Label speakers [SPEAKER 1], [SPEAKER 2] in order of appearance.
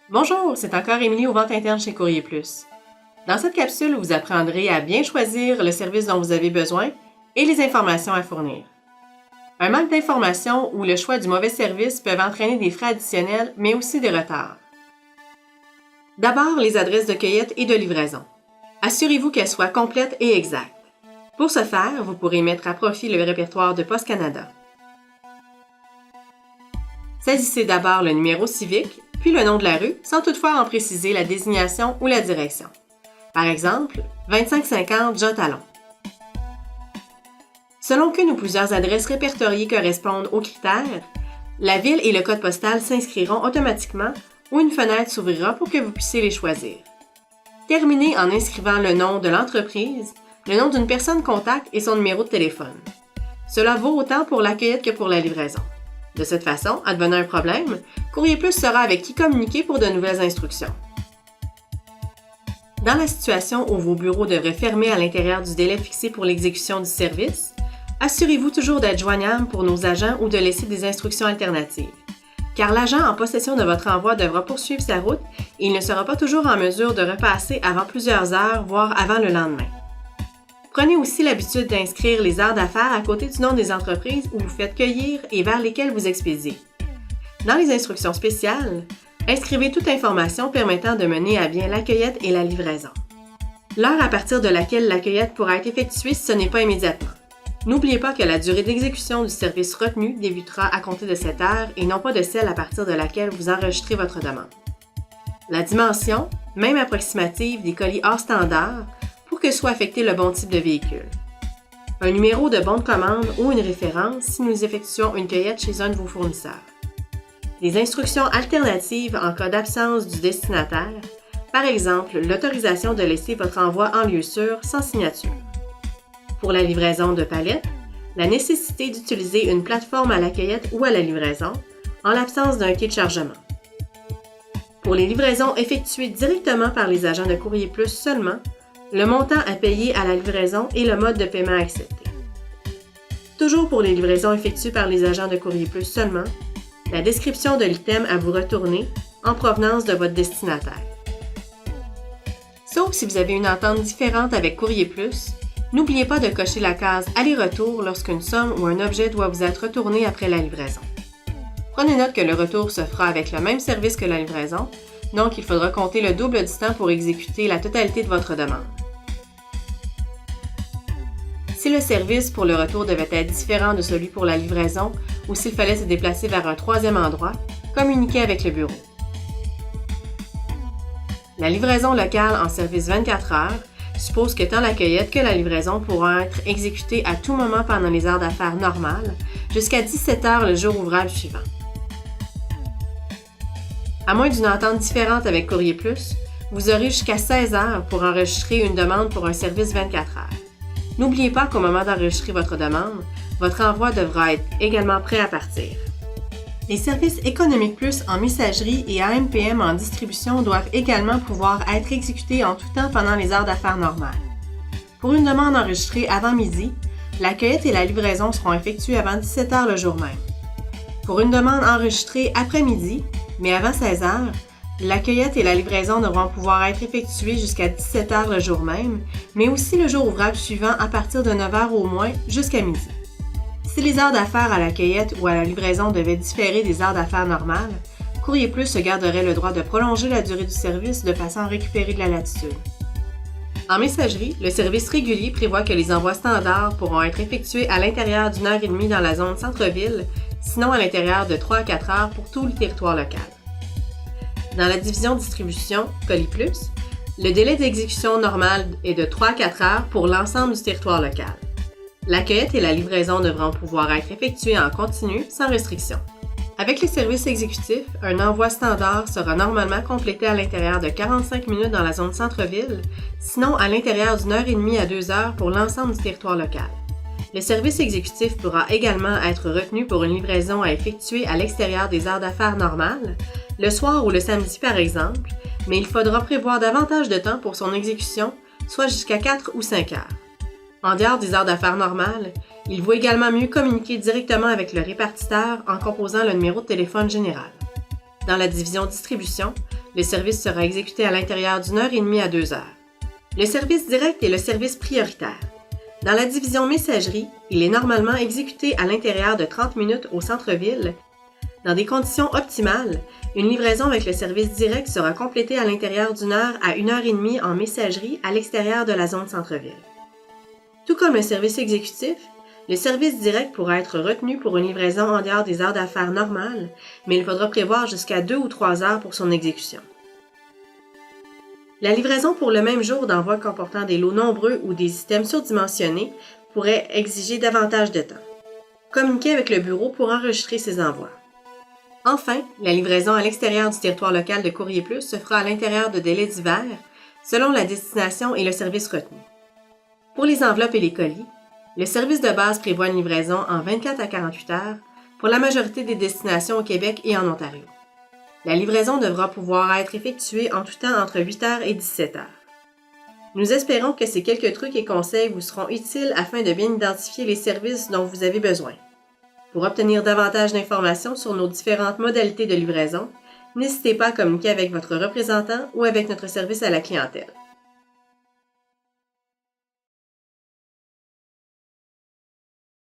[SPEAKER 1] Bonjour, c'est encore Émilie aux ventes internes chez Courrier Plus. Dans cette capsule, vous apprendrez à bien choisir le service dont vous avez besoin et les informations à fournir. Un manque d'informations ou le choix du mauvais service peuvent entraîner des frais additionnels, mais aussi des retards. D'abord, les adresses de cueillette et de livraison. Assurez-vous qu'elles soient complètes et exactes. Pour ce faire, vous pourrez mettre à profit le répertoire de Poste Canada. Saisissez d'abord le numéro civique, puis le nom de la rue, sans toutefois en préciser la désignation ou la direction. Par exemple, 2550 Jean Talon. Selon qu'une ou plusieurs adresses répertoriées correspondent aux critères, la ville et le code postal s'inscriront automatiquement ou une fenêtre s'ouvrira pour que vous puissiez les choisir. Terminez en inscrivant le nom de l'entreprise, le nom d'une personne contact et son numéro de téléphone. Cela vaut autant pour la cueillette que pour la livraison. De cette façon, advenant un problème, Courrier Plus saura avec qui communiquer pour de nouvelles instructions. Dans la situation où vos bureaux devraient fermer à l'intérieur du délai fixé pour l'exécution du service, assurez-vous toujours d'être joignable pour nos agents ou de laisser des instructions alternatives, car l'agent en possession de votre envoi devra poursuivre sa route et il ne sera pas toujours en mesure de repasser avant plusieurs heures, voire avant le lendemain. Prenez aussi l'habitude d'inscrire les heures d'affaires à côté du nom des entreprises où vous faites cueillir et vers lesquelles vous expédiez. Dans les instructions spéciales, inscrivez toute information permettant de mener à bien la cueillette et la livraison. L'heure à partir de laquelle la cueillette pourra être effectuée si ce n'est pas immédiatement. N'oubliez pas que la durée d'exécution du service retenu débutera à compter de cette heure et non pas de celle à partir de laquelle vous enregistrez votre demande. La dimension, même approximative, des colis hors standard pour que soit affecté le bon type de véhicule. Un numéro de bon de commande ou une référence si nous effectuons une cueillette chez un de vos fournisseurs. Des instructions alternatives en cas d'absence du destinataire, par exemple l'autorisation de laisser votre envoi en lieu sûr sans signature. Pour la livraison de palettes, la nécessité d'utiliser une plateforme à la cueillette ou à la livraison, en l'absence d'un quai de chargement. Pour les livraisons effectuées directement par les agents de Courrier Plus seulement, le montant à payer à la livraison et le mode de paiement accepté. Toujours pour les livraisons effectuées par les agents de Courrier Plus seulement, la description de l'item à vous retourner en provenance de votre destinataire. Sauf si vous avez une entente différente avec Courrier Plus, n'oubliez pas de cocher la case « Aller-retour » lorsqu'une somme ou un objet doit vous être retourné après la livraison. Prenez note que le retour se fera avec le même service que la livraison, donc il faudra compter le double du temps pour exécuter la totalité de votre demande. Si le service pour le retour devait être différent de celui pour la livraison ou s'il fallait se déplacer vers un troisième endroit, communiquez avec le bureau. La livraison locale en service 24 heures suppose que tant la cueillette que la livraison pourront être exécutées à tout moment pendant les heures d'affaires normales, jusqu'à 17 heures le jour ouvrable suivant. À moins d'une entente différente avec Courrier Plus, vous aurez jusqu'à 16 heures pour enregistrer une demande pour un service 24 heures. N'oubliez pas qu'au moment d'enregistrer votre demande, votre envoi devra être également prêt à partir. Les services Économique Plus en messagerie et AMPM en distribution doivent également pouvoir être exécutés en tout temps pendant les heures d'affaires normales. Pour une demande enregistrée avant midi, la cueillette et la livraison seront effectuées avant 17 heures le jour même. Pour une demande enregistrée après midi, mais avant 16 heures, la cueillette et la livraison devront pouvoir être effectuées jusqu'à 17 heures le jour même, mais aussi le jour ouvrable suivant à partir de 9 heures au moins jusqu'à midi. Si les heures d'affaires à la cueillette ou à la livraison devaient différer des heures d'affaires normales, Courrier Plus se garderait le droit de prolonger la durée du service de façon à récupérer de la latitude. En messagerie, le service régulier prévoit que les envois standards pourront être effectués à l'intérieur d'une heure et demie dans la zone centre-ville, sinon à l'intérieur de 3 à 4 heures pour tout le territoire local. Dans la division distribution, Colis Plus, le délai d'exécution normal est de 3 à 4 heures pour l'ensemble du territoire local. La cueillette et la livraison devront pouvoir être effectuées en continu, sans restriction. Avec les services exécutifs, un envoi standard sera normalement complété à l'intérieur de 45 minutes dans la zone centre-ville, sinon à l'intérieur d'une heure et demie à 2 heures pour l'ensemble du territoire local. Le service exécutif pourra également être retenu pour une livraison à effectuer à l'extérieur des heures d'affaires normales, le soir ou le samedi par exemple, mais il faudra prévoir davantage de temps pour son exécution, soit jusqu'à 4 ou 5 heures. En dehors des heures d'affaires normales, il vaut également mieux communiquer directement avec le répartiteur en composant le numéro de téléphone général. Dans la division distribution, Le service sera exécuté à l'intérieur d'1 heure et demie à 2 heures. Le service direct est le service prioritaire. Dans la division messagerie, il est normalement exécuté à l'intérieur de 30 minutes au centre-ville. Dans des conditions optimales, une livraison avec le service direct sera complétée à l'intérieur d'1 heure à 1 heure et demie en messagerie à l'extérieur de la zone centre-ville. Tout comme le service exécutif, le service direct pourra être retenu pour une livraison en dehors des heures d'affaires normales, mais il faudra prévoir jusqu'à 2 ou 3 heures pour son exécution. La livraison pour le même jour d'envoi comportant des lots nombreux ou des items surdimensionnés pourrait exiger davantage de temps. Communiquez avec le bureau pour enregistrer ces envois. Enfin, la livraison à l'extérieur du territoire local de Courrier Plus se fera à l'intérieur de délais divers, selon la destination et le service retenu. Pour les enveloppes et les colis, le service de base prévoit une livraison en 24 à 48 heures pour la majorité des destinations au Québec et en Ontario. La livraison devra pouvoir être effectuée en tout temps entre 8 heures et 17 heures. Nous espérons que ces quelques trucs et conseils vous seront utiles afin de bien identifier les services dont vous avez besoin. Pour obtenir davantage d'informations sur nos différentes modalités de livraison, n'hésitez pas à communiquer avec votre représentant ou avec notre service à la clientèle.